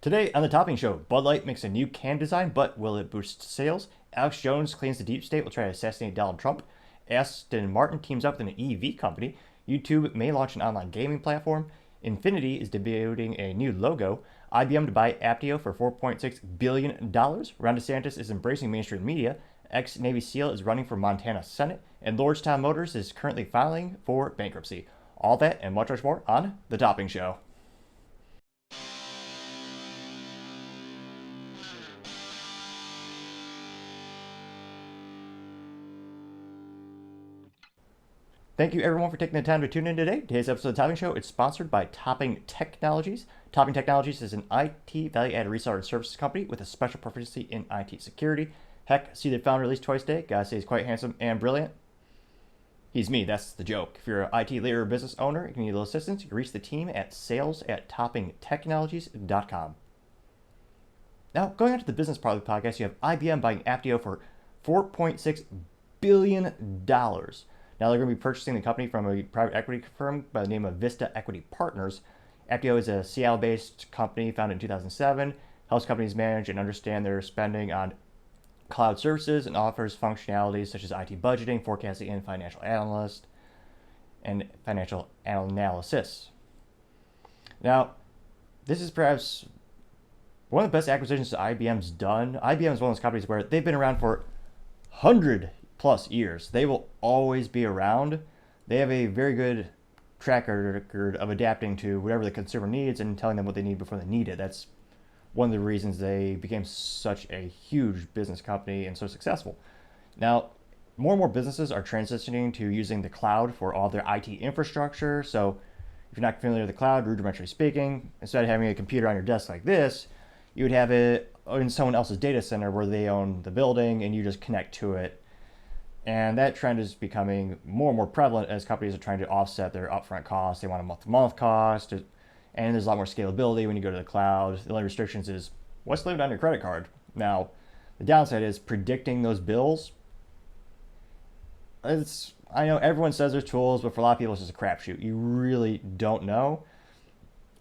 Today on the Topping Show, Bud Light makes a new can design, but will it boost sales? Alex Jones claims the deep state will try to assassinate Donald Trump. Aston Martin teams up with an EV company. YouTube may launch an online gaming platform. Infinity is debuting a new logo. IBM to buy Aptio for $4.6 billion. Ron DeSantis is embracing mainstream media. Ex-Navy SEAL is running for Montana Senate. And Lordstown Motors is currently filing for bankruptcy. All that and much more on The Topping Show. Thank you everyone for taking the time to tune in today. Today's episode of the Topping Show is sponsored by Topping Technologies. Topping Technologies is an IT value-added reseller and services company with a special proficiency in IT security. Heck, see the founder released twice a day. Gotta say he's quite handsome and brilliant. He's me, that's the joke. If you're an IT leader or business owner and you need a little assistance, you can reach the team at sales@toppingtechnologies.com. Now, going on to the business part of the podcast, you have IBM buying Aptio for $4.6 billion. Now they're going to be purchasing the company from a private equity firm by the name of Vista Equity Partners. Aptio is a Seattle-based company founded in 2007, helps companies manage and understand their spending on cloud services and offers functionalities such as IT budgeting, forecasting, and financial analysis. Now, this is perhaps one of the best acquisitions that IBM's done. IBM is one of those companies where they've been around for 100 plus years. They will always be around. They have a very good track record of adapting to whatever the consumer needs and telling them what they need before they need it. That's one of the reasons they became such a huge business company and so successful. Now, more and more businesses are transitioning to using the cloud for all their IT infrastructure. So if you're not familiar with the cloud, rudimentarily speaking, instead of having a computer on your desk like this, you would have it in someone else's data center where they own the building and you just connect to it. And that trend is becoming more and more prevalent as companies are trying to offset their upfront costs. They want a month-to-month cost, and there's a lot more scalability when you go to the cloud. The only restrictions is what's lived on your credit card. Now, the downside is predicting those bills. I know everyone says there's tools, but for a lot of people, it's just a crapshoot. You really don't know.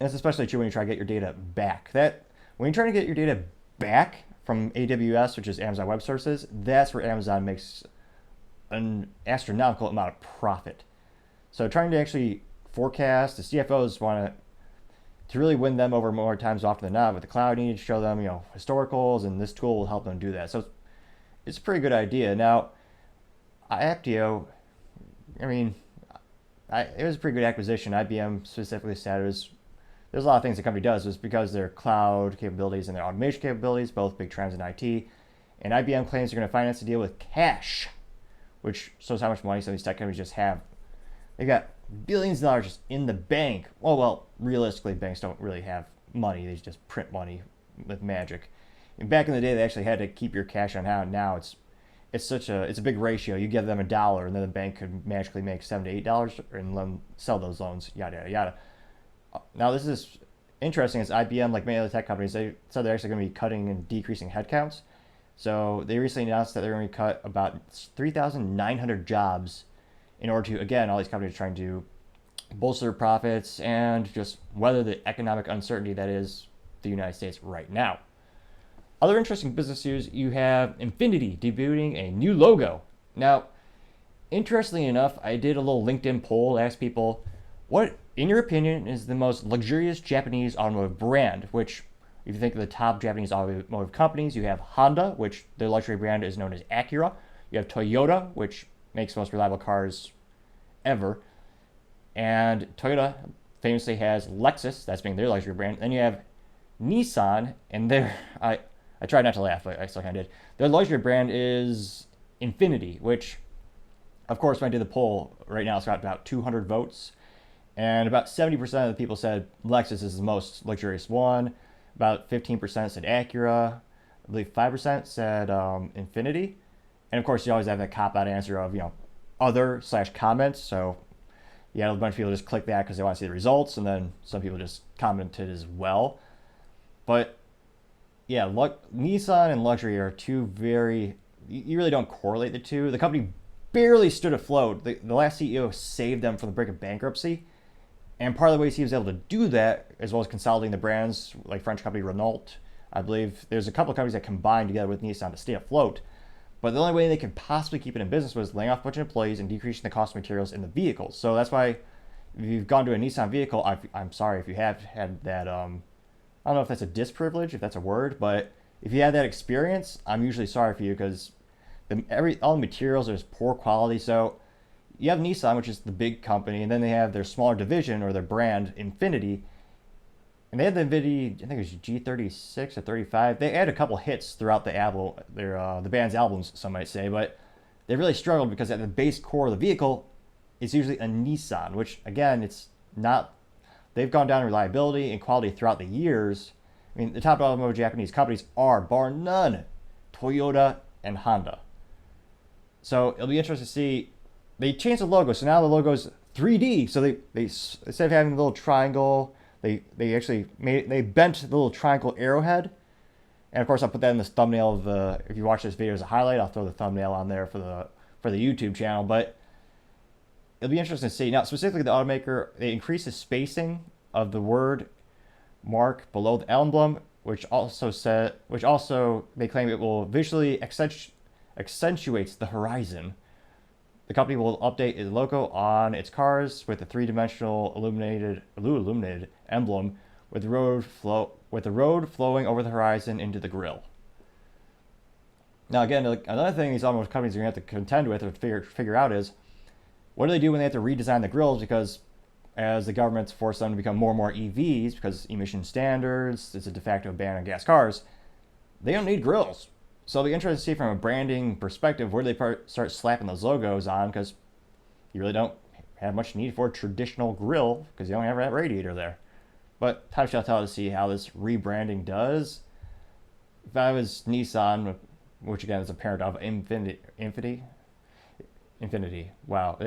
And it's especially true when you try to get your data back. When you're trying to get your data back from AWS, which is Amazon Web Services, that's where Amazon makes an astronomical amount of profit. So trying to actually forecast, the CFOs want to really win them over more times often than not. With the cloud, you need to show them, historicals, and this tool will help them do that. So it's a pretty good idea. Now, Aptio, it was a pretty good acquisition. IBM specifically said there's a lot of things the company does. It's because their cloud capabilities and their automation capabilities, both big trends in IT. And IBM claims they're going to finance the deal with cash, which shows how much money some of these tech companies just have. They've got billions of dollars just in the bank. Well, realistically, banks don't really have money. They just print money with magic. And back in the day, they actually had to keep your cash on hand. Now it's a big ratio. You give them $1, and then the bank could magically make $7 to $8 and sell those loans. Yada yada yada. Now this is interesting. As IBM, like many other tech companies, they said they're actually going to be cutting and decreasing headcounts. So they recently announced that they're going to cut about 3,900 jobs in order to, again, all these companies are trying to bolster their profits and just weather the economic uncertainty that is the United States right now. Other interesting business news, you have Infinity debuting a new logo. Now, interestingly enough, I did a little LinkedIn poll, asked people, what, in your opinion, is the most luxurious Japanese automotive brand? Which, if you think of the top Japanese automotive companies, you have Honda, which their luxury brand is known as Acura. You have Toyota, which makes the most reliable cars ever. And Toyota famously has Lexus, that's being their luxury brand. Then you have Nissan, and I tried not to laugh, but I still kind of did. Their luxury brand is Infinity, which, of course, when I did the poll right now, it's got about 200 votes. And about 70% of the people said Lexus is the most luxurious one. About 15% said Acura. I believe 5% said Infinity. And of course, you always have that cop-out answer of, other/comments. So you had a bunch of people just click that because they want to see the results. And then some people just commented as well. But yeah, Nissan and luxury are two very, you really don't correlate the two. The company barely stood afloat. The last CEO saved them from the brink of bankruptcy. And part of the ways he was able to do that, as well as consolidating the brands, like French company Renault, I believe there's a couple of companies that combined together with Nissan to stay afloat. But the only way they could possibly keep it in business was laying off a bunch of employees and decreasing the cost of materials in the vehicles. So that's why if you've gone to a Nissan vehicle, I'm sorry if you have had that, I don't know if that's a disprivilege, if that's a word, but if you had that experience, I'm usually sorry for you because all the materials are poor quality. So you have Nissan, which is the big company, and then they have their smaller division or their brand, Infiniti. And they had the Infiniti, I think it was G36 or 35. They had a couple hits throughout the album, the band's albums, some might say, but they really struggled because at the base core of the vehicle, it's usually a Nissan, which again, it's not. They've gone down in reliability and quality throughout the years. I mean, the top automotive Japanese companies are, bar none, Toyota and Honda. So it'll be interesting to see. They changed the logo, so now the logo's 3D. So they instead of having the little triangle, they bent the little triangle arrowhead. And of course, I'll put that in this thumbnail of the. If you watch this video as a highlight, I'll throw the thumbnail on there for the YouTube channel. But it'll be interesting to see. Now, specifically, the automaker, they increased the spacing of the word mark below the emblem, which also they claim it will visually accentuates the horizon. The company will update its logo on its cars with a three-dimensional illuminated emblem with the road flowing over the horizon into the grill. Now, again, another thing these automotive companies are going to have to contend with or figure out is what do they do when they have to redesign the grills, because as the government's forced them to become more and more EVs because emission standards, it's a de facto ban on gas cars, they don't need grills. So it'll be interesting to see from a branding perspective where they start slapping those logos on, because you really don't have much need for a traditional grill because you don't have that radiator there. But time shall tell to see how this rebranding does. If I was Nissan, which again is a parent of Infiniti, wow.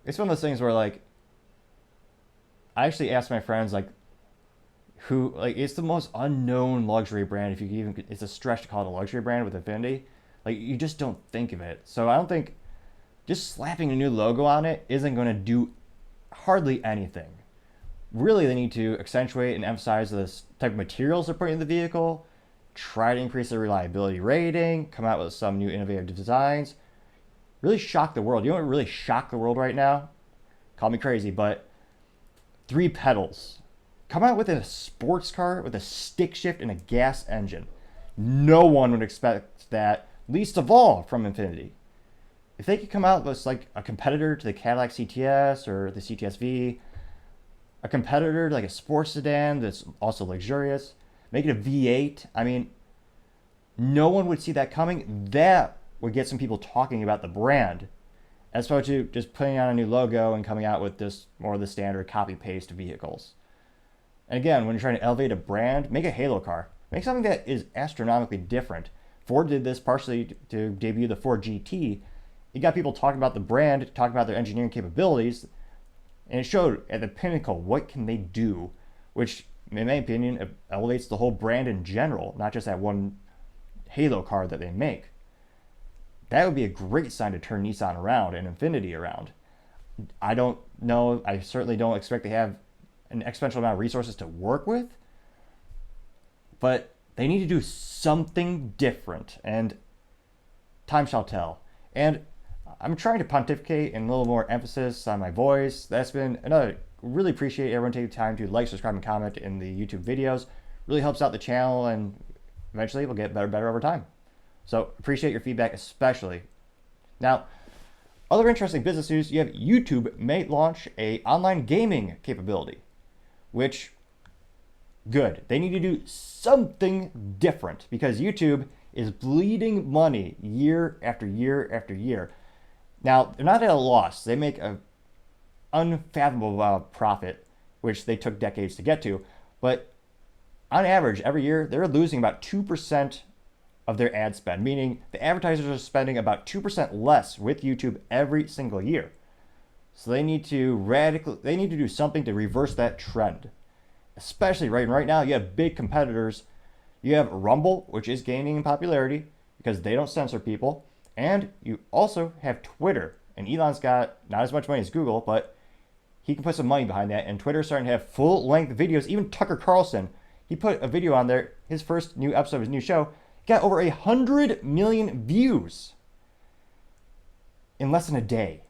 It's one of those things where, like, I actually asked my friends, like, who, like, it's the most unknown luxury brand, if you even, it's a stretch to call it a luxury brand with Infiniti. Like, you just don't think of it. So I don't think just slapping a new logo on it isn't going to do hardly anything. Really, they need to accentuate and emphasize this type of materials they're putting in the vehicle, try to increase the reliability rating, come out with some new innovative designs, really shock the world. You know what really shock the world right now? Call me crazy, but 3 pedals. Come out with a sports car with a stick shift and a gas engine. No one would expect that, least of all from Infiniti. If they could come out with like a competitor to the Cadillac CTS or the CTS-V, a competitor to like a sports sedan that's also luxurious, make it a V8, I mean, no one would see that coming. That would get some people talking about the brand, as opposed to just putting on a new logo and coming out with this more of the standard copy-paste vehicles. And again, when you're trying to elevate a brand, make a halo car. Make something that is astronomically different. Ford did this partially to debut the Ford GT. You got people talking about the brand, talking about their engineering capabilities, and it showed at the pinnacle what can they do, which, in my opinion, elevates the whole brand in general, not just that one halo car that they make. That would be a great sign to turn Nissan around and Infiniti around. I don't know. I certainly don't expect to have an exponential amount of resources to work with, but they need to do something different, and time shall tell. And I'm trying to pontificate and a little more emphasis on my voice. That's been another. Really appreciate everyone taking time to like, subscribe, and comment in the YouTube videos. Really helps out the channel, and eventually we'll get better over time. So appreciate your feedback, especially. Now, other interesting business news, you have YouTube may launch a online gaming capability, which, good. They need to do something different because YouTube is bleeding money year after year after year. Now, they're not at a loss. They make an unfathomable profit, which they took decades to get to. But on average, every year, they're losing about 2% of their ad spend, meaning the advertisers are spending about 2% less with YouTube every single year. So they need to do something to reverse that trend. Especially right now, you have big competitors. You have Rumble, which is gaining in popularity because they don't censor people. And you also have Twitter. And Elon's got not as much money as Google, but he can put some money behind that. And Twitter's starting to have full-length videos. Even Tucker Carlson, he put a video on there. His first new episode of his new show got over 100 million views in less than a day.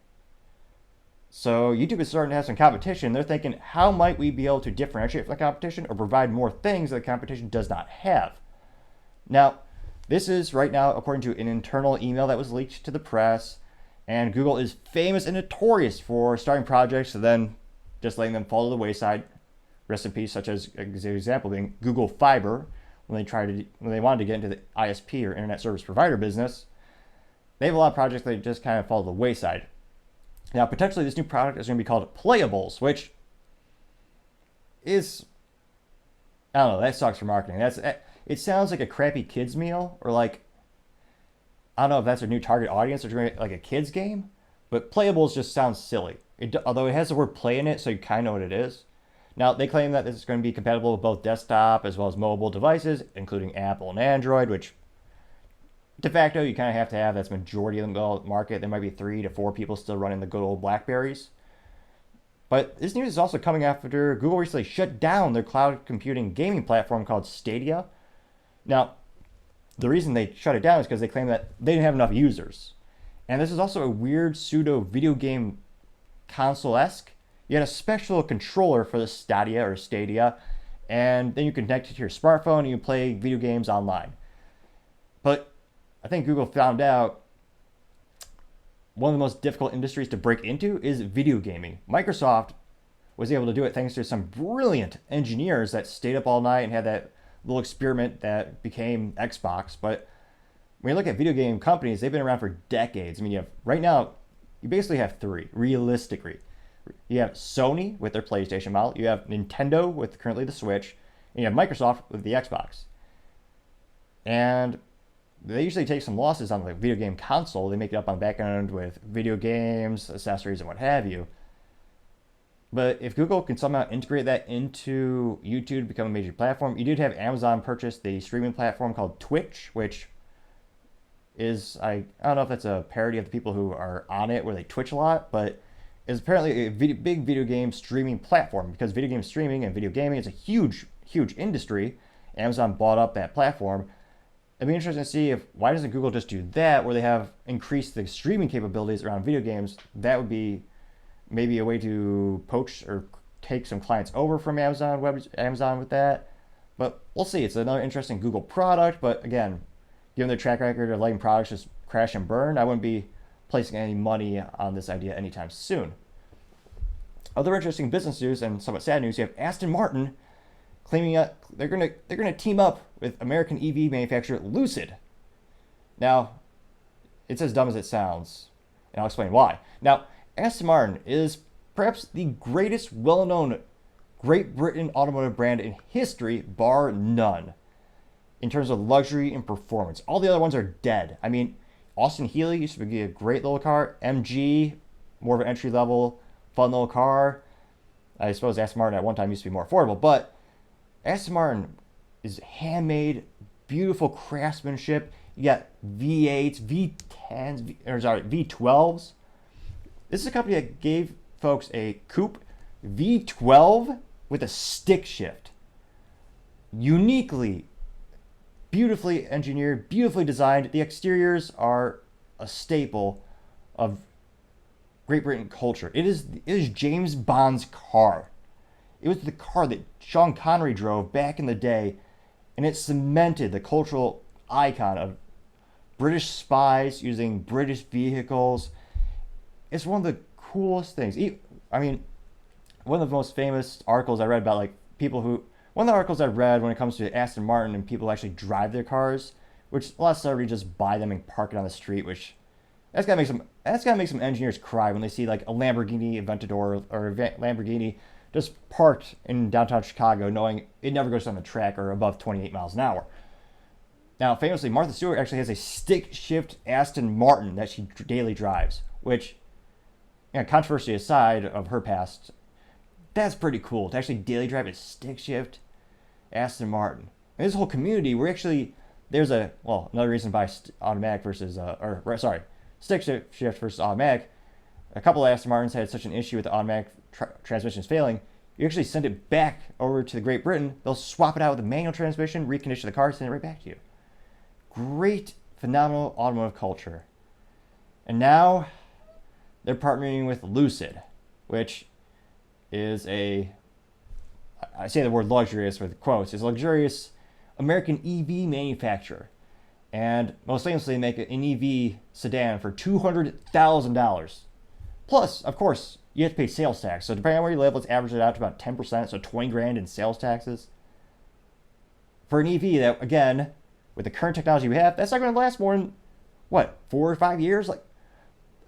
So YouTube is starting to have some competition. They're thinking, how might we be able to differentiate from the competition or provide more things that the competition does not have? Now, this is right now according to an internal email that was leaked to the press. And Google is famous and notorious for starting projects and then just letting them fall to the wayside. Rest in peace, such as an example being Google Fiber, when they wanted to get into the ISP or internet service provider business. They have a lot of projects that just kind of fall to the wayside. Now, potentially, this new product is going to be called Playables, which is, I don't know, that sucks for marketing. It sounds like a crappy kids meal, or like, I don't know if that's their new target audience, or like a kids game, but Playables just sounds silly. Although it has the word play in it, so you kind of know what it is. Now, they claim that this is going to be compatible with both desktop as well as mobile devices, including Apple and Android, which de facto, you kind of have to have. That's majority of the market. There might be 3 to 4 people still running the good old Blackberries. But this news is also coming after Google recently shut down their cloud computing gaming platform called Stadia. Now, the reason they shut it down is because they claim that they didn't have enough users. And this is also a weird pseudo video game console-esque. You had a special controller for the Stadia, and then you connect it to your smartphone and you play video games online. But I think Google found out one of the most difficult industries to break into is video gaming. Microsoft was able to do it thanks to some brilliant engineers that stayed up all night and had that little experiment that became Xbox. But when you look at video game companies, they've been around for decades. I mean, right now, you basically have 3, realistically. You have Sony with their PlayStation model, you have Nintendo with currently the Switch, and you have Microsoft with the Xbox. And they usually take some losses on the video game console. They make it up on the back end with video games, accessories, and what have you. But if Google can somehow integrate that into YouTube to become a major platform, you did have Amazon purchase the streaming platform called Twitch, which is, I don't know if that's a parody of the people who are on it where they Twitch a lot, but is apparently a big video game streaming platform, because video game streaming and video gaming is a huge industry. Amazon bought up that platform. It'd be interesting to see why doesn't Google just do that, where they have increased the streaming capabilities around video games. That would be maybe a way to poach or take some clients over from Amazon with that. But we'll see. It's another interesting Google product, but again, given their track record of letting products just crash and burn, I wouldn't be placing any money on this idea anytime soon. Other interesting business news and somewhat sad news, you have Aston Martin claiming they're gonna team up with American EV manufacturer Lucid. Now, it's as dumb as it sounds, and I'll explain why. Now, Aston Martin is perhaps the greatest well-known Great Britain automotive brand in history, bar none, in terms of luxury and performance. All the other ones are dead. I mean, Austin Healey used to be a great little car. MG, more of an entry-level, fun little car. I suppose Aston Martin at one time used to be more affordable, but Aston Martin is handmade, beautiful craftsmanship. You got V8s, V10s, V12s. This is a company that gave folks a coupe V12 with a stick shift. Uniquely, beautifully engineered, beautifully designed. The exteriors are a staple of Great Britain culture. It is James Bond's car. It was the car that Sean Connery drove back in the day, and it cemented the cultural icon of British spies using British vehicles. It's one of the coolest things. I mean, one of the most famous articles I read about, like, one of the articles I read when it comes to Aston Martin and people who actually drive their cars, which a lot of celebrities just buy them and park it on the street, which that's gotta make some engineers cry when they see like a Lamborghini Aventador or a Lamborghini just parked in downtown Chicago, knowing it never goes on the track or above 28 miles an hour. Now, famously, Martha Stewart actually has a stick shift Aston Martin that she daily drives, which, controversy aside of her past, that's pretty cool to actually daily drive a stick shift Aston Martin. And this whole community, there's another reason to buy automatic versus, stick shift versus automatic. A couple of Aston Martins had such an issue with the automatic transmission is failing, you actually send it back over to Great Britain. They'll swap it out with a manual transmission, recondition the car, send it right back to you. Great, phenomenal automotive culture. And now they're partnering with Lucid, which is I say the word luxurious with quotes, is a luxurious American EV manufacturer. And most famously, they make an EV sedan for $200,000. Plus, of course, you have to pay sales tax. So depending on where you live, let's average it out to about 10%, so 20 grand in sales taxes. For an EV that, again, with the current technology we have, that's not going to last more than, 4 or 5 years?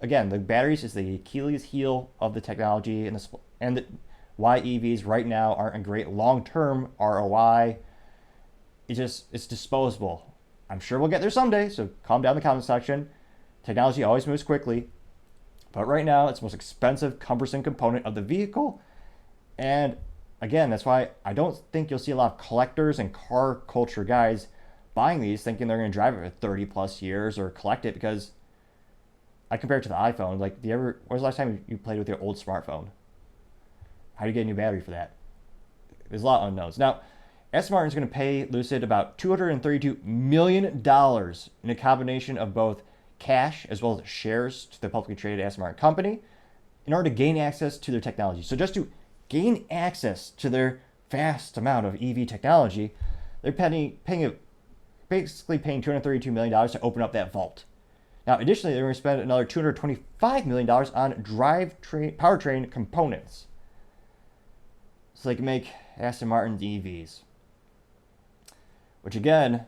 Again, the batteries is the Achilles heel of the technology, and why EVs right now aren't a great long-term ROI. It's disposable. I'm sure we'll get there someday, so calm down in the comment section. Technology always moves quickly. But right now, it's the most expensive, cumbersome component of the vehicle. And again, that's why I don't think you'll see a lot of collectors and car culture guys buying these thinking they're going to drive it for 30 plus years or collect it, because I compare it to the iPhone. When was the last time you played with your old smartphone? How do you get a new battery for that? There's a lot of unknowns. Now, Aston Martin's going to pay Lucid about $232 million in a combination of both cash as well as shares to the publicly traded Aston Martin company in order to gain access to their technology. So just to gain access to their vast amount of EV technology, they're basically paying $232 million to open up that vault. Now, additionally, they're going to spend another $225 million on powertrain components so they can make Aston Martin's EVs. Which, again,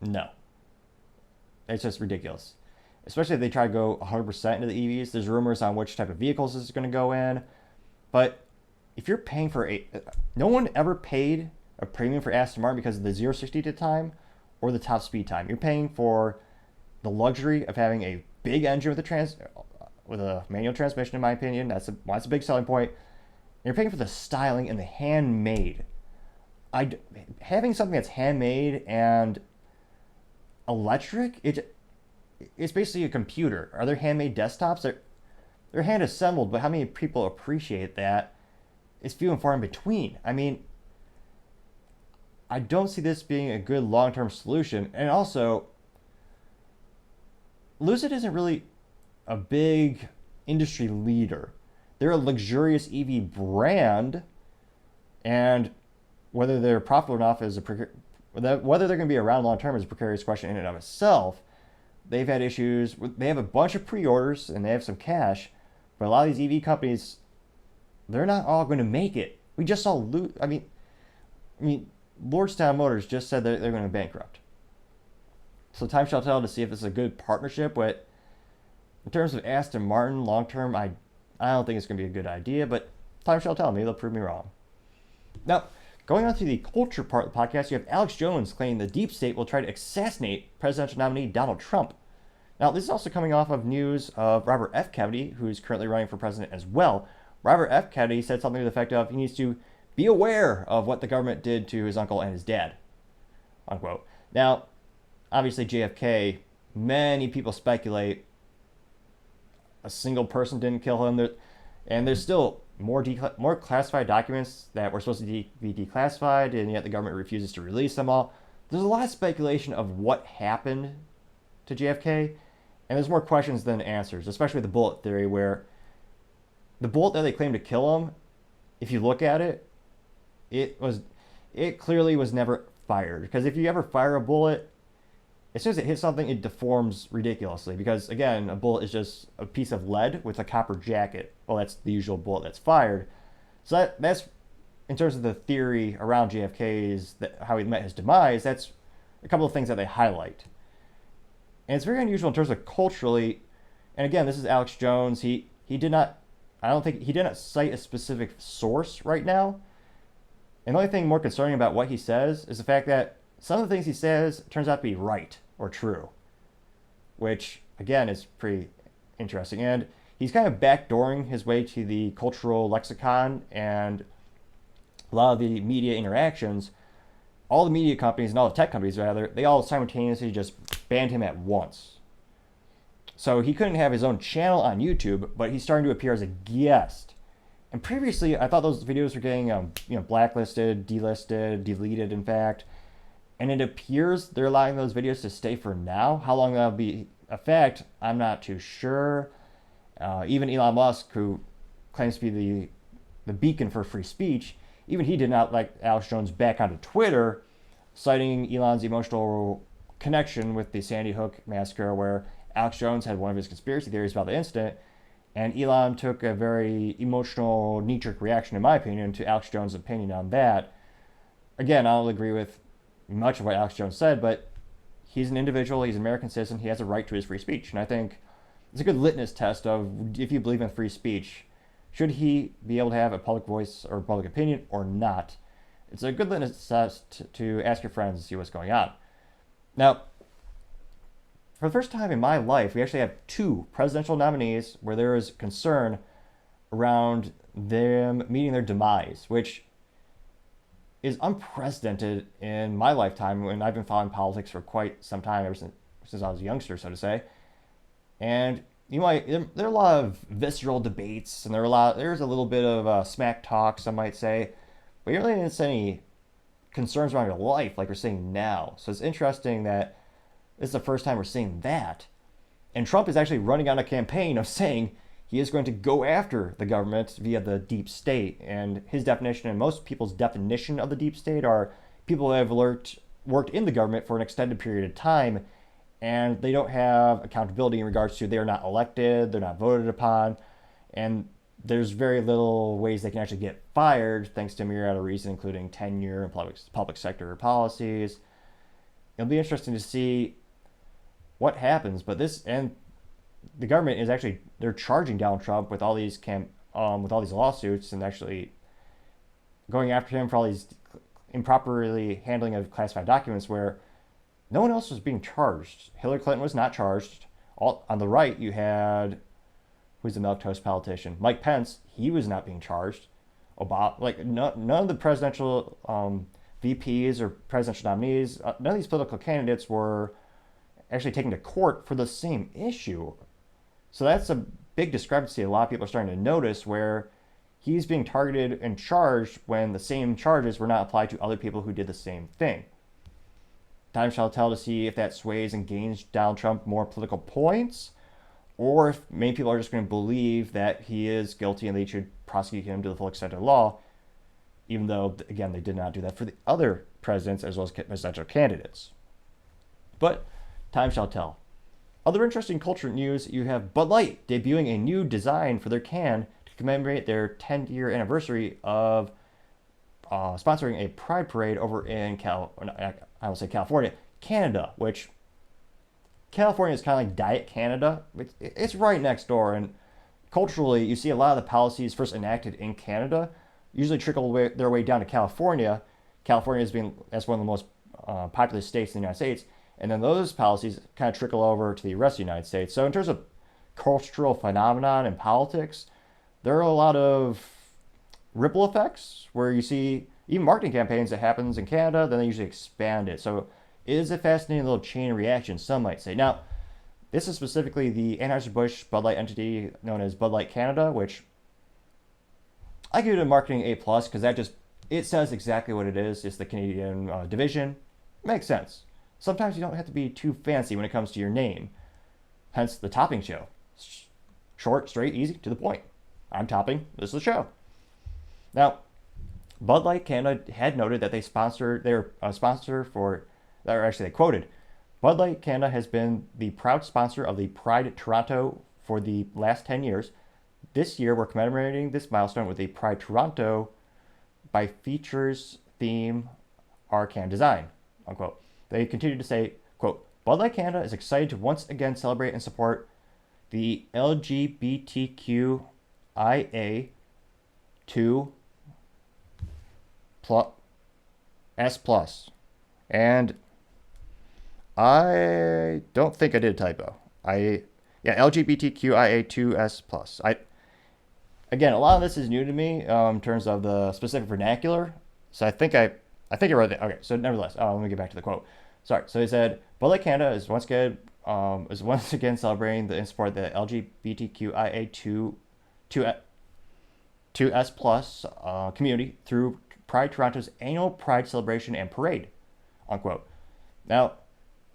no. It's just ridiculous. Especially if they try to go 100% into the EVs. There's rumors on which type of vehicles this is going to go in. But if you're paying for no one ever paid a premium for Aston Martin because of the 0-60 at the time or the top speed time. You're paying for the luxury of having a big engine with a manual transmission, in my opinion. That's a big selling point. And you're paying for the styling and the handmade. Having something that's handmade and electric, it's basically a computer. Are there handmade desktops? They're hand assembled, but how many people appreciate that? It's few and far in between. I mean, I don't see this being a good long-term solution. And also, Lucid isn't really a big industry leader. They're a luxurious EV brand, and whether they're profitable enough whether they're going to be around long term is a precarious question in and of itself. They've had issues. They have a bunch of pre-orders and they have some cash, but a lot of these EV companies, they're not all going to make it. We just saw Lordstown Motors just said that they're going to bankrupt. So time shall tell to see if this is a good partnership. But in terms of Aston Martin long term, I don't think it's going to be a good idea. But time shall tell. Maybe they'll prove me wrong. Now, going on to the culture part of the podcast, you have Alex Jones claiming the deep state will try to assassinate presidential nominee Donald Trump. Now, this is also coming off of news of Robert F. Kennedy, who's currently running for president as well. Robert F. Kennedy said something to the effect of he needs to be aware of what the government did to his uncle and his dad, unquote. Now, obviously JFK, many people speculate a single person didn't kill him, and there's still more classified documents that were supposed to be declassified, and yet the government refuses to release them all. There's a lot of speculation of what happened to JFK, and there's more questions than answers, especially with the bullet theory, where the bullet that they claim to kill him, if you look at it, it clearly was never fired. Because if you ever fire a bullet, as soon as it hits something, it deforms ridiculously. Because again, a bullet is just a piece of lead with a copper jacket. Well, that's the usual bullet that's fired. So that's in terms of the theory around JFK's, how he met his demise. That's a couple of things that they highlight. And it's very unusual in terms of culturally. And again, this is Alex Jones. He did not cite a specific source right now. And the only thing more concerning about what he says is the fact that some of the things he says turns out to be right or true, which again is pretty interesting. And he's kind of backdooring his way to the cultural lexicon and a lot of the media interactions. All the media companies and all the tech companies, rather, they all simultaneously just banned him at once. So he couldn't have his own channel on YouTube, but he's starting to appear as a guest And previously, I thought those videos were getting, blacklisted, delisted, deleted, in fact. And it appears they're allowing those videos to stay for now. How long that'll be a fact, I'm not too sure. Even Elon Musk, who claims to be the beacon for free speech, even he did not like Alex Jones back onto Twitter, citing Elon's emotional connection with the Sandy Hook massacre, where Alex Jones had one of his conspiracy theories about the incident, and Elon took a very emotional, knee-jerk reaction, in my opinion, to Alex Jones' opinion on that. Again, I don't agree with much of what Alex Jones said, but he's an individual, he's an American citizen, he has a right to his free speech. And I think it's a good litmus test of, if you believe in free speech, should he be able to have a public voice or public opinion or not? It's a good litmus test to ask your friends and see what's going on. Now, for the first time in my life, we actually have 2 presidential nominees where there is concern around them meeting their demise, which is unprecedented in my lifetime, when I've been following politics for quite some time, ever since I was a youngster, so to say. And there are a lot of visceral debates, and there's a little bit of smack talk, some might say, but you really didn't see any concerns around your life like we're seeing now. So it's interesting that this is the first time we're seeing that. And Trump is actually running on a campaign of saying he is going to go after the government via the deep state. And his definition, and most people's definition of the deep state, are people who have worked in the government for an extended period of time, and they don't have accountability in regards to, they're not elected, they're not voted upon, and there's very little ways they can actually get fired, thanks to a myriad of reasons, including tenure and public sector policies. It'll be interesting to see what happens, but the government is actually, they're charging Donald Trump with all these lawsuits, and actually going after him for all these improperly handling of classified documents, where no one else was being charged. Hillary Clinton was not charged. On the right, you had, who's the milquetoast politician? Mike Pence. He was not being charged. None of the presidential VPs or presidential nominees, none of these political candidates were actually taken to court for the same issue. So that's a big discrepancy a lot of people are starting to notice, where he's being targeted and charged when the same charges were not applied to other people who did the same thing. Time shall tell to see if that sways and gains Donald Trump more political points, or if many people are just going to believe that he is guilty and they should prosecute him to the full extent of the law, even though, again, they did not do that for the other presidents as well as presidential candidates. But time shall tell. Other interesting culture news, you have Bud Light debuting a new design for their can to commemorate their 10-year anniversary of sponsoring a pride parade over in California, Canada, which California is kind of like Diet Canada. It's right next door, and culturally, you see a lot of the policies first enacted in Canada usually trickle their way down to California. California as one of the most populous states in the United States, and then those policies kind of trickle over to the rest of the United States. So in terms of cultural phenomenon and politics, there are a lot of ripple effects where you see even marketing campaigns that happens in Canada, then they usually expand it. So it is a fascinating little chain reaction, some might say. Now, this is specifically the Anheuser-Busch Bud Light entity known as Bud Light Canada, which I give it a marketing A+, because it says exactly what it is. It's the Canadian division. Makes sense. Sometimes you don't have to be too fancy when it comes to your name. Hence the Topping Show. Short, straight, easy, to the point. I'm topping. This is the show. Now, Bud Light Canada had noted that they quoted, Bud Light Canada has been the proud sponsor of the Pride Toronto for the last 10 years. This year, we're commemorating this milestone with the Pride Toronto by features theme our can design, unquote. They continue to say, quote, Bud Light Canada is excited to once again celebrate and support the LGBTQIA2+S+. And I don't think I did a typo. LGBTQIA2S+. Again, a lot of this is new to me in terms of the specific vernacular. So I think I wrote that. Okay, so nevertheless, let me get back to the quote. Sorry. So he said, Bud Light Canada is once again celebrating and support the LGBTQIA2. to S+ community through Pride Toronto's annual Pride celebration and parade, unquote. Now,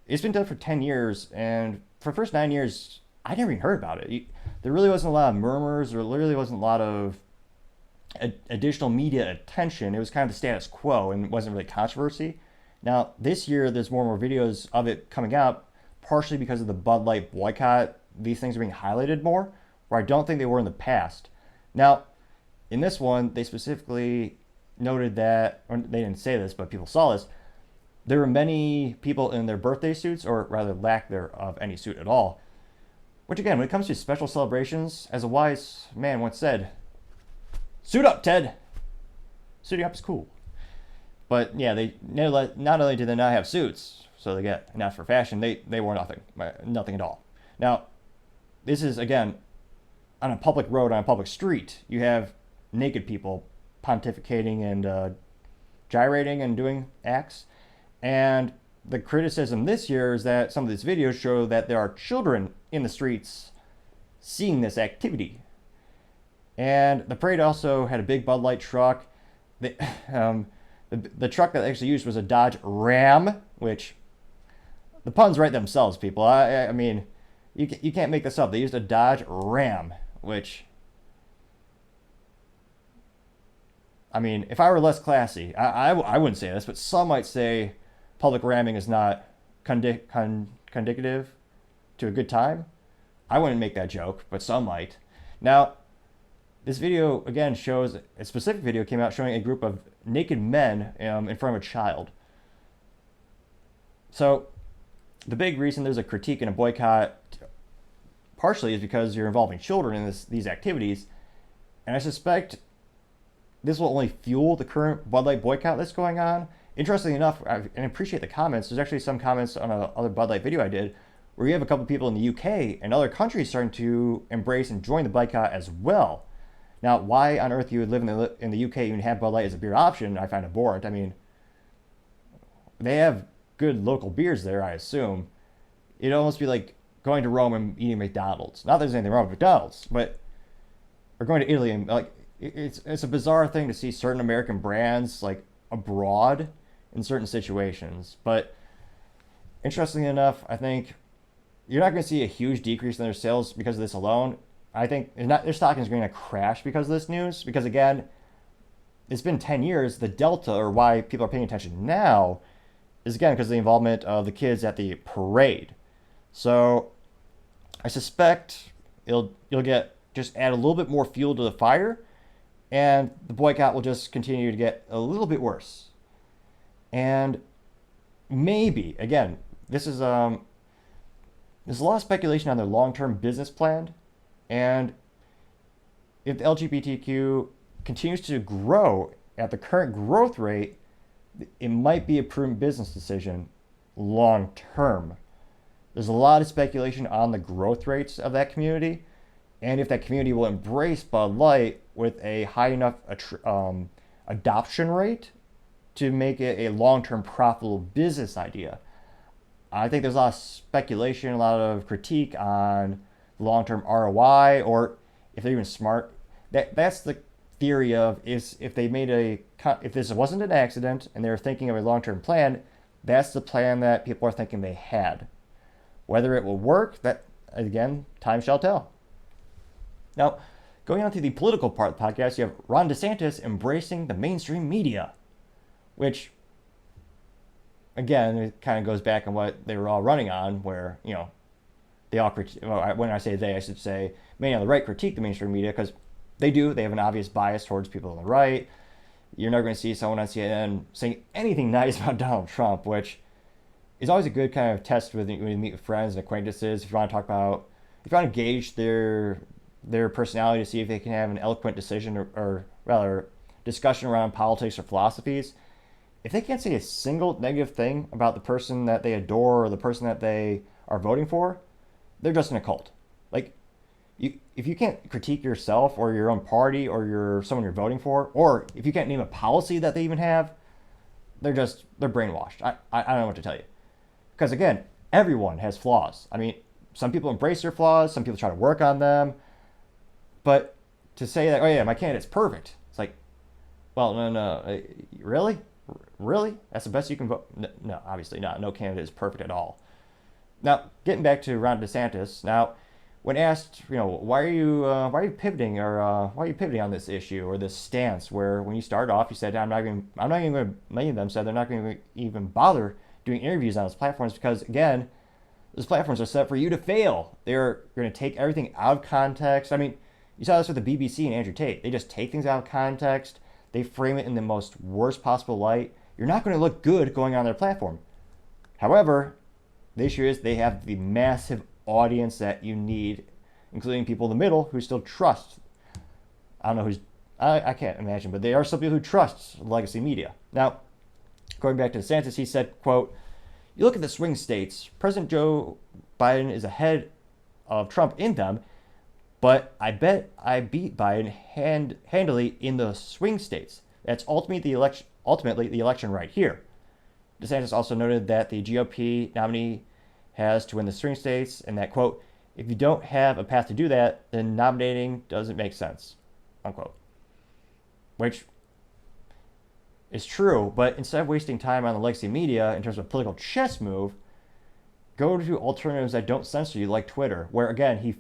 it's been done for 10 years, and for the first 9 years, I never even heard about it. There really wasn't a lot of murmurs, there literally wasn't a lot of additional media attention. It was kind of the status quo and wasn't really controversy. Now, this year, there's more and more videos of it coming out, partially because of the Bud Light boycott. These things are being highlighted more, where I don't think they were in the past. Now, in this one, they specifically noted that, or they didn't say this, but people saw this, there were many people in their birthday suits, or rather lack thereof any suit at all. Which again, when it comes to special celebrations, as a wise man once said, suit up, Ted! Suiting up is cool. But yeah, they not only did they not have suits, so they get not for fashion, they wore nothing at all. Now, this is again on a public road, on a public street. You have naked people pontificating and gyrating and doing acts. And the criticism this year is that some of these videos show that there are children in the streets seeing this activity. And the parade also had a big Bud Light truck. The truck that they actually used was a Dodge Ram, which the puns write themselves, people. I mean, you can't make this up. They used a Dodge Ram, which, I mean, if I were less classy, I wouldn't say this, but some might say public ramming is not condicative to a good time. I wouldn't make that joke, but some might. Now, this video, again, shows a specific video came out showing a group of naked men in front of a child. So, the big reason there's a critique and a boycott partially is because you're involving children in these activities. And I suspect this will only fuel the current Bud Light boycott that's going on. Interestingly enough, I appreciate the comments. There's actually some comments on another Bud Light video I did where you have a couple people in the UK and other countries starting to embrace and join the boycott as well. Now, why on earth you would live in the UK and have Bud Light as a beer option, I find abhorrent. I mean, they have good local beers there, I assume. It'd almost be like going to Rome and eating McDonald's. Not that there's anything wrong with McDonald's, but or going to Italy and like it's a bizarre thing to see certain American brands like abroad in certain situations. But interestingly enough, I think you're not going to see a huge decrease in their sales because of this alone. I think their stock is going to crash because of this news. Because again, it's been 10 years. The delta, or why people are paying attention now, is again because of the involvement of the kids at the parade. So I suspect you'll get just add a little bit more fuel to the fire, and the boycott will just continue to get a little bit worse. And maybe again, there's a lot of speculation on their long-term business plan. And if the LGBTQ continues to grow at the current growth rate, it might be a prudent business decision long term. There's a lot of speculation on the growth rates of that community, and if that community will embrace Bud Light with a high enough adoption rate to make it a long-term profitable business idea. I think there's a lot of speculation, a lot of critique on long-term ROI, or if they're even smart. That's the theory of is if this wasn't an accident and they're thinking of a long-term plan, that's the plan that people are thinking they had. Whether it will work, that again, time shall tell. Now, going on to the political part of the podcast, you have Ron DeSantis embracing the mainstream media, which again, it kind of goes back on what they were all running on, where they all when I say they, I should say many on the right critique the mainstream media because they have an obvious bias towards people on the right. You're never going to see someone on CNN saying anything nice about Donald Trump, which is always a good kind of test when you meet with friends and acquaintances. If you want to gauge their personality to see if they can have an eloquent decision or rather discussion around politics or philosophies. If they can't say a single negative thing about the person that they adore or the person that they are voting for, they're just in a cult. Like, if you can't critique yourself or your own party or someone you're voting for, or if you can't name a policy that they even have, they're brainwashed. I don't know what to tell you. Because again, everyone has flaws. I mean, some people embrace their flaws, some people try to work on them, but to say that, oh yeah, my candidate's perfect. It's like, well, no, really? Really? That's the best you can vote? No, obviously not. No candidate is perfect at all. Now, getting back to Ron DeSantis. Now, when asked, why are you pivoting, or why are you pivoting on this issue or this stance, where when you started off, you said, I'm not even going to. Many of them said they're not going to even bother doing interviews on those platforms because, again, those platforms are set for you to fail. They're going to take everything out of context. I mean, you saw this with the BBC and Andrew Tate. They just take things out of context. They frame it in the most worst possible light. You're not going to look good going on their platform. However, the issue is they have the massive audience that you need, including people in the middle who still trust. I don't know who's, I can't imagine, but there are some people who trust legacy media. Now, going back to DeSantis, he said, quote, you look at the swing states, President Joe Biden is ahead of Trump in them, but I bet I beat Biden handily in the swing states. That's ultimately the election right here. DeSantis also noted that the GOP nominee has to win the swing states, and that, quote, if you don't have a path to do that, then nominating doesn't make sense, unquote. Which is true, but instead of wasting time on the legacy media in terms of a political chess move, go to alternatives that don't censor you, like Twitter, where, again, he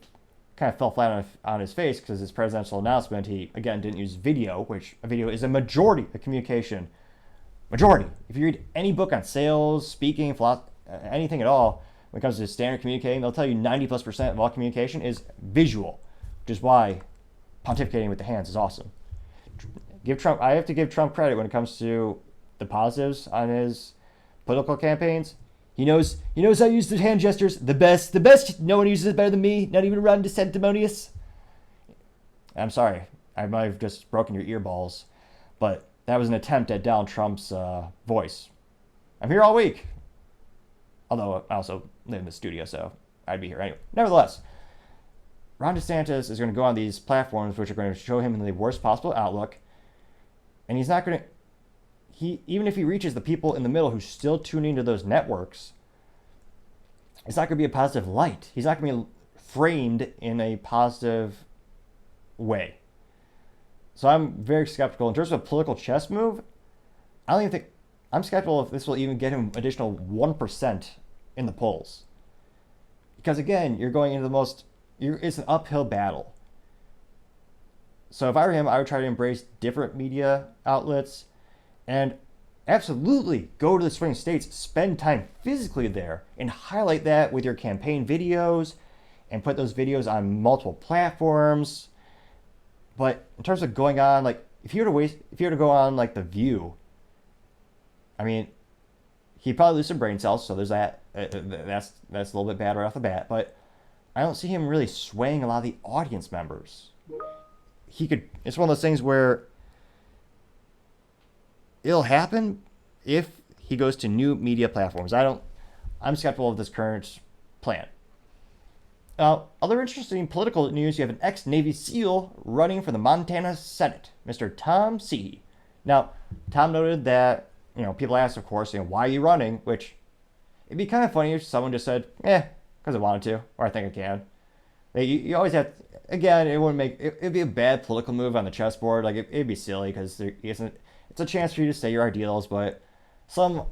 kind of fell flat on his face because his presidential announcement, he, again, didn't use video, which a video is a majority of communication. Majority. If you read any book on sales, speaking, philosophy, anything at all, when it comes to standard communicating, they'll tell you 90+% of all communication is visual, which is why pontificating with the hands is awesome. I have to give Trump credit when it comes to the positives on his political campaigns. He knows how to use the hand gestures. The best. No one uses it better than me. Not even Ron DeSantis. I'm sorry. I might have just broken your earballs, but that was an attempt at Donald Trump's voice. I'm here all week. Although I also live in the studio, so I'd be here anyway. Nevertheless, Ron DeSantis is going to go on these platforms which are going to show him in the worst possible outlook. And he's not going to... even if he reaches the people in the middle who still tune into those networks, it's not going to be a positive light. He's not going to be framed in a positive way. So I'm very skeptical. In terms of a political chess move, I don't even think... I'm skeptical if this will even get him additional 1% in the polls. Because again, you're going into it's an uphill battle. So if I were him, I would try to embrace different media outlets and absolutely go to the swing states, spend time physically there, and highlight that with your campaign videos and put those videos on multiple platforms. But in terms of going on, like, if you were to go on like The View, I mean, he'd probably lose some brain cells, so there's that. That's a little bit bad right off the bat. But I don't see him really swaying a lot of the audience members. It's one of those things where it'll happen if he goes to new media platforms. I'm skeptical of this current plan. Other interesting political news, you have an ex-Navy SEAL running for the Montana Senate, Mr. Tom Seehey. Now, Tom noted that, people asked, of course, why are you running? Which, it'd be kind of funny if someone just said, because I wanted to, or I think I can. You always have, again, it'd be a bad political move on the chessboard. Like, it'd be silly because it's a chance for you to say your ideals, but some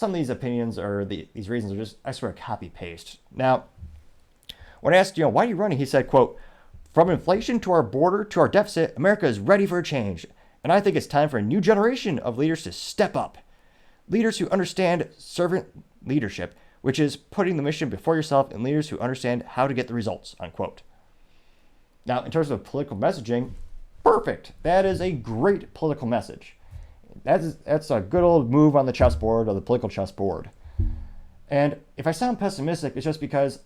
of these opinions or these reasons are just, I swear, copy-paste. Now, when asked, why are you running? He said, quote, from inflation to our border to our deficit, America is ready for a change. And I think it's time for a new generation of leaders to step up. Leaders who understand servant leadership, which is putting the mission before yourself, and leaders who understand how to get the results, unquote. Now, in terms of political messaging, perfect. That is a great political message. That's a good old move on the chessboard, or the political chessboard. And if I sound pessimistic, it's just because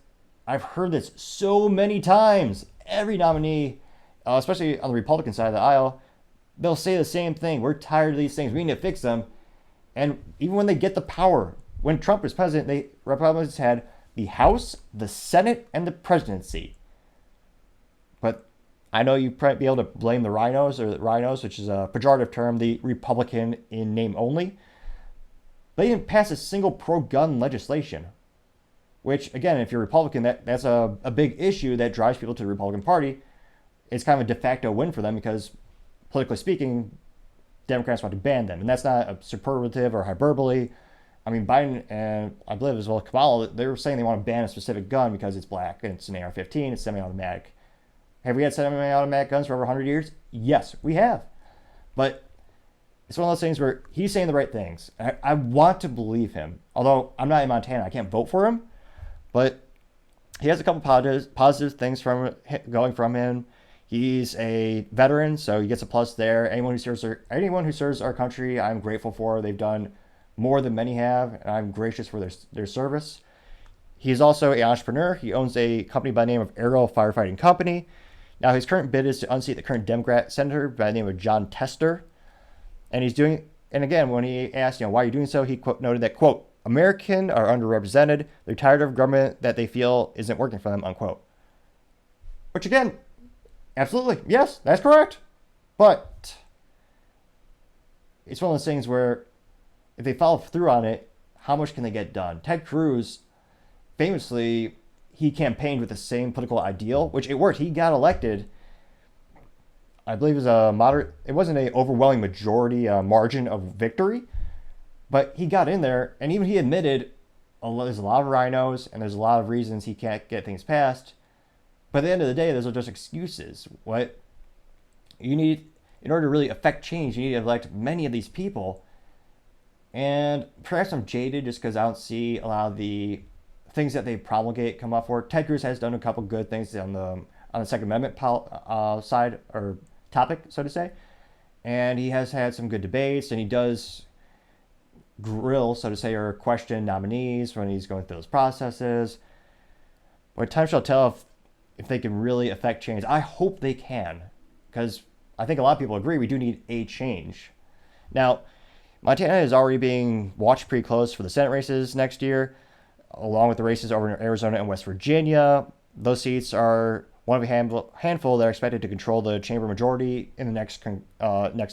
I've heard this so many times. Every nominee, especially on the Republican side of the aisle, they'll say the same thing. We're tired of these things. We need to fix them. And even when they get the power, when Trump was president, Republicans had the House, the Senate, and the presidency. But I know you might be able to blame the rhinos, which is a pejorative term, the Republican in name only. They didn't pass a single pro-gun legislation. Which, again, if you're Republican, that's a big issue that drives people to the Republican Party. it's kind of a de facto win for them because, politically speaking, Democrats want to ban them. And that's not a superlative or hyperbole. I mean, Biden and I believe as well Kamala, they were saying they want to ban a specific gun because it's black and it's an AR-15, it's semi-automatic. Have we had semi-automatic guns for over 100 years? Yes, we have. But it's one of those things where he's saying the right things. I want to believe him. Although I'm not in Montana, I can't vote for him. But he has a couple positive things going from him. He's a veteran, so he gets a plus there. Anyone who serves our country, I'm grateful for. They've done more than many have, and I'm gracious for their service. He's also an entrepreneur. He owns a company by the name of Arrow Firefighting Company. Now, his current bid is to unseat the current Democrat senator by the name of John Tester. And again, when he asked, why are you doing so, he noted that, quote, Americans are underrepresented. They're tired of government that they feel isn't working for them, unquote. Which again, absolutely, yes, that's correct. But it's one of those things where if they follow through on it, how much can they get done? Ted Cruz, famously, he campaigned with the same political ideal, which it worked. He got elected. I believe it was a moderate. It wasn't an overwhelming majority margin of victory, but he got in there, and even he admitted there's a lot of rhinos and there's a lot of reasons he can't get things passed. But at the end of the day, those are just excuses. What you need in order to really affect change, you need to elect many of these people. And perhaps I'm jaded just because I don't see a lot of the things that they promulgate come up for. Ted Cruz has done a couple good things on the Second Amendment side or topic, so to say, and he has had some good debates, and he does grill, so to say, or question nominees when he's going through those processes. But time shall tell if they can really affect change. I hope they can, because I think a lot of people agree we do need a change. Now, Montana is already being watched pretty close for the Senate races next year, along with the races over in Arizona and West Virginia. Those seats are one of a handful that are expected to control the chamber majority in the next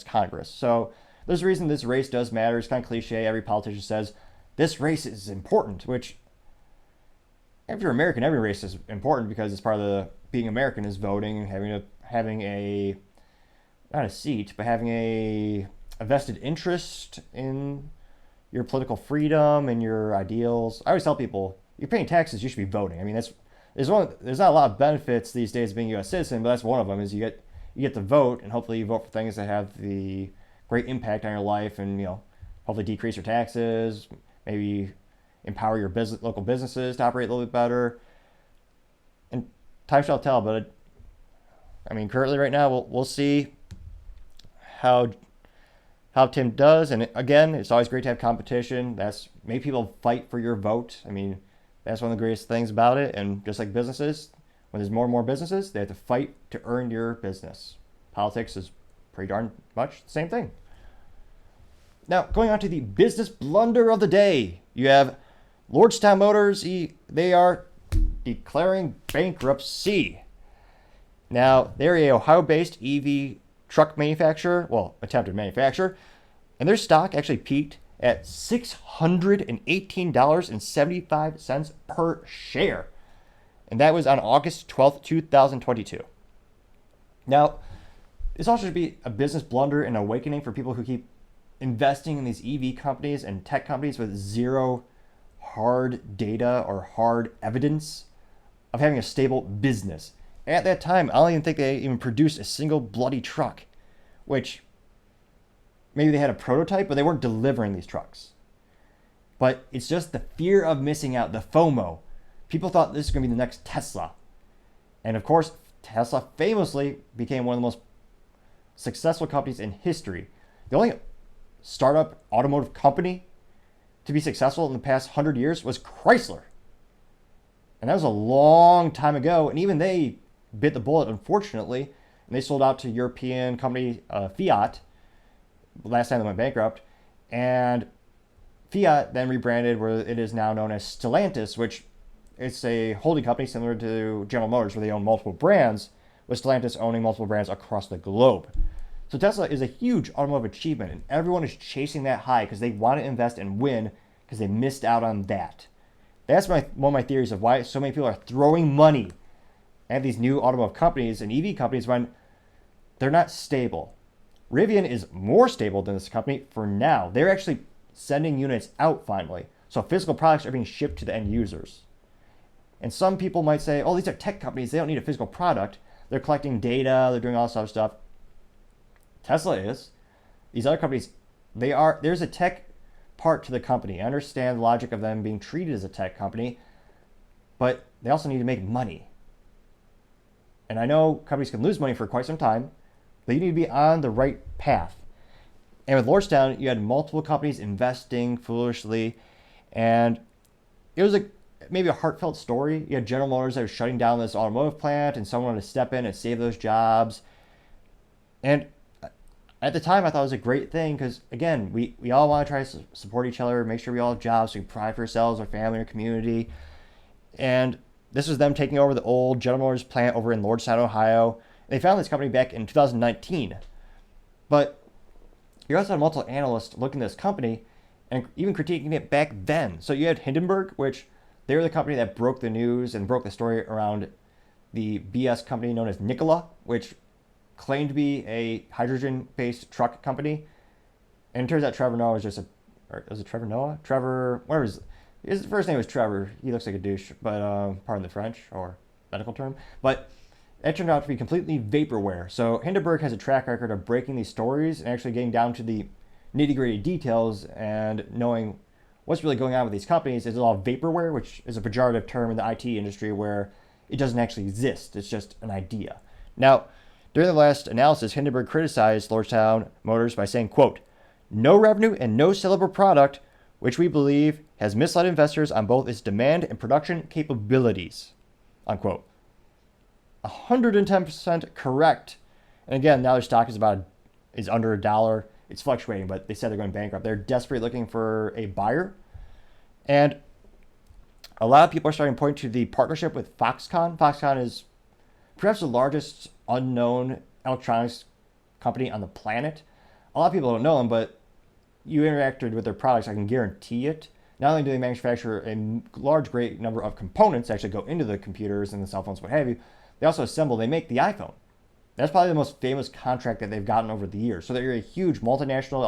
Congress. So there's a reason this race does matter. It's kind of cliche. Every politician says this race is important, which if you're American, every race is important because it's part of being American is voting and having a not a seat, but having a vested interest in your political freedom and your ideals. I always tell people, you're paying taxes, you should be voting. I mean, there's not a lot of benefits these days being a U.S. citizen, but that's one of them. Is you get to vote, and hopefully you vote for things that have the great impact on your life, and hopefully decrease your taxes, maybe empower your local businesses to operate a little bit better. And time shall tell. But I mean, currently right now, we'll see how Tim does. And again, it's always great to have competition. That's make people fight for your vote. I mean, that's one of the greatest things about it. And just like businesses, when there's more and more businesses, they have to fight to earn your business. Politics is pretty darn much the same thing. Now, going on to the business blunder of the day, you have Lordstown Motors. They are declaring bankruptcy. Now, they're a Ohio-based EV truck manufacturer, attempted manufacturer, and their stock actually peaked at $618.75 per share. And that was on August 12th, 2022. Now, this also should be a business blunder and awakening for people who keep investing in these EV companies and tech companies with zero hard data or hard evidence of having a stable business. At that time, I don't even think they even produced a single bloody truck, which maybe they had a prototype, but they weren't delivering these trucks. But it's just the fear of missing out, the FOMO. People thought this was going to be the next Tesla. And of course, Tesla famously became one of the most successful companies in history. The only startup automotive company to be successful in the past 100 years was Chrysler. And that was a long time ago, and even they bit the bullet, unfortunately, and they sold out to European company Fiat last time they went bankrupt. And Fiat then rebranded where it is now known as Stellantis, which it's a holding company similar to General Motors where they own multiple brands, with Stellantis owning multiple brands across the globe. So Tesla is a huge automotive achievement, and everyone is chasing that high because they want to invest and win because they missed out on that. That's one of my theories of why so many people are throwing money and these new automotive companies and EV companies when they're not stable. Rivian is more stable than this company for now. They're actually sending units out finally. So physical products are being shipped to the end users. And some people might say, oh, these are tech companies. They don't need a physical product. They're collecting data. They're doing all this other stuff. Tesla is. These other companies, there's a tech part to the company. I understand the logic of them being treated as a tech company, but they also need to make money. And I know companies can lose money for quite some time, but you need to be on the right path. And with Lordstown, you had multiple companies investing foolishly, and it was maybe a heartfelt story. You had General Motors that was shutting down this automotive plant, and someone wanted to step in and save those jobs. And at the time, I thought it was a great thing because, again, we all want to try to support each other, make sure we all have jobs, so we provide for ourselves, our family, our community. And this was them taking over the old General Motors plant over in Lordstown, Ohio. They founded this company back in 2019. But you also had multiple analysts looking at this company and even critiquing it back then. So you had Hindenburg, which they were the company that broke the news and broke the story around the BS company known as Nikola, which claimed to be a hydrogen-based truck company. And it turns out Trevor Noah was was it Trevor Noah? Trevor, whatever his first name was Trevor. He looks like a douche, but pardon the French or medical term. But it turned out to be completely vaporware. So Hindenburg has a track record of breaking these stories and actually getting down to the nitty-gritty details and knowing what's really going on with these companies. Is all vaporware, which is a pejorative term in the IT industry where it doesn't actually exist. It's just an idea. Now, during the last analysis, Hindenburg criticized Lordstown Motors by saying, quote, "No revenue and no sellable product, which we believe has misled investors on both its demand and production capabilities," unquote. 110% correct. And again, now their stock is under $1. It's fluctuating, but they said they're going bankrupt. They're desperately looking for a buyer. And a lot of people are starting to point to the partnership with Foxconn. Foxconn is perhaps the largest unknown electronics company on the planet. A lot of people don't know them, but you interacted with their products, I can guarantee it. Not only do they manufacture a great number of components that actually go into the computers and the cell phones, what have you, they make the iPhone. That's probably the most famous contract that they've gotten over the years. So they're a huge multinational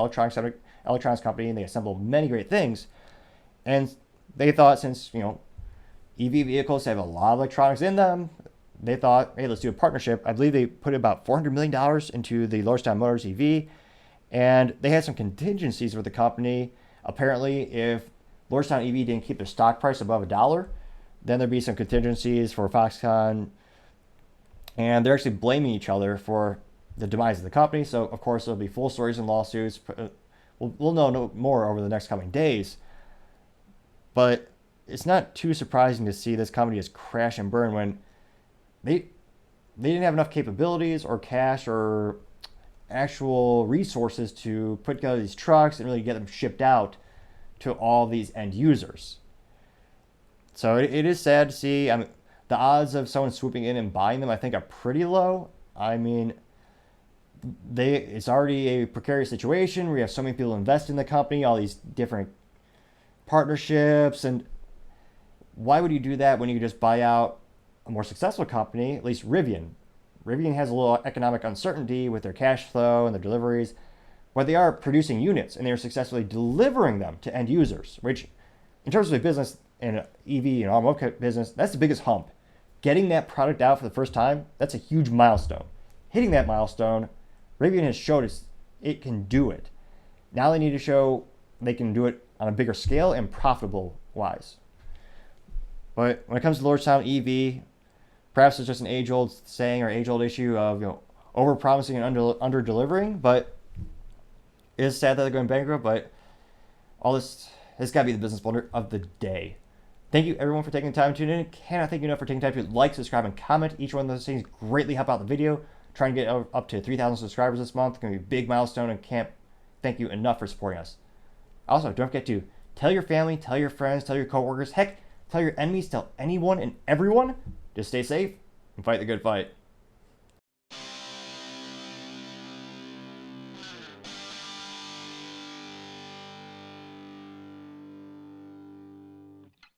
electronics company, and they assemble many great things. And they thought, since EV vehicles have a lot of electronics in them, they thought, hey, let's do a partnership. I believe they put about $400 million into the Lordstown Motors EV, and they had some contingencies with the company. Apparently, if Lordstown EV didn't keep their stock price above $1, then there'd be some contingencies for Foxconn, and they're actually blaming each other for the demise of the company. So, of course, there'll be full stories and lawsuits. We'll know more over the next coming days. But it's not too surprising to see this company just crash and burn when they didn't have enough capabilities or cash or actual resources to put together these trucks and really get them shipped out to all these end users. So it is sad to see. I mean, the odds of someone swooping in and buying them, I think, are pretty low. I mean, it's already a precarious situation where you have so many people invest in the company, all these different partnerships, and why would you do that when you could just buy out a more successful company, at least Rivian? Rivian has a little economic uncertainty with their cash flow and their deliveries, but they are producing units and they are successfully delivering them to end users, which in terms of a business and EV and automotive business, that's the biggest hump. Getting that product out for the first time, that's a huge milestone. Hitting that milestone, Rivian has showed us it can do it. Now they need to show they can do it on a bigger scale and profitable wise. But when it comes to Lordstown EV, perhaps it's just an age-old saying or age-old issue of over-promising and under-delivering. But it is sad that they're going bankrupt. But all this got to be the business blunder of the day. Thank you, everyone, for taking the time to tune in. Cannot thank you enough for taking time to like, subscribe, and comment. Each one of those things greatly help out the video. Trying to get up to 3,000 subscribers this month. It's going to be a big milestone, and can't thank you enough for supporting us. Also, don't forget to tell your family, tell your friends, tell your coworkers, heck, tell your enemies, tell anyone and everyone. Just stay safe and fight the good fight.